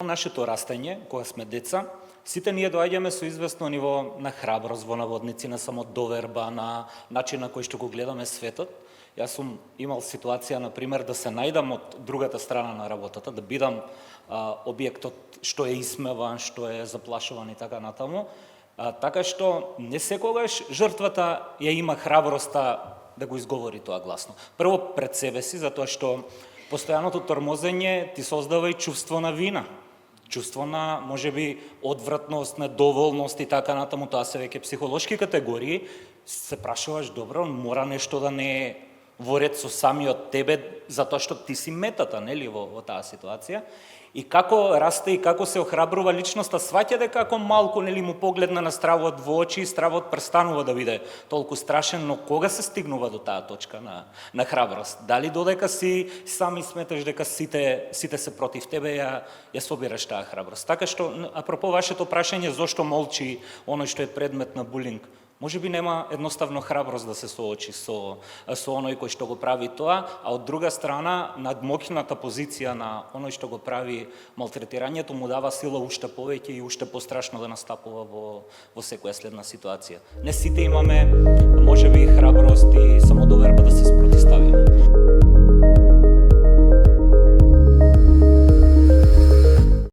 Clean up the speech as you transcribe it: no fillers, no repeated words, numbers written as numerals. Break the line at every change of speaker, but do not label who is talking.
Нашето растење, кога сме деца, сите ние доаѓаме со известно ниво на храброст, во наводници, на самодоверба, на начин на кој што го гледаме светот. Јас сум имал ситуација, например, да се најдам од другата страна на работата, да бидам објектот што е исмеван, што е заплашуван и така натаму. Така што не секогаш жртвата ја има храброста да го изговори тоа гласно. Прво пред себе си, затоа што постојаното тормозење ти создава и чувство на вина. Чувство на, можеби, одвратност, недоволност и така натаму, тоа се веќе психолошки категории, се прашуваш, добро, мора нешто да не е во ред со самиот тебе, затоа што ти си метата, нели, во таа ситуација. И како расте и како се охрабрува личноста, сваќа дека како малку, нели, му погледна на стравот во очи, стравот престанува да биде толку страшен, но кога се стигнува до таа точка на храброст? Дали додека си сами сметаш дека сите се против тебе, ја собираш таа храброст? Така што, апропо вашето прашање, зошто молчи оној што е предмет на булинг? Може би нема едноставно храброст да се соочи со оној кој што го прави тоа, а од друга страна, надмоќната позиција на оној што го прави малтретирањето му дава сила уште повеќе и уште пострашно да настапува во секоја следна ситуација. Не сите имаме, може би, храброст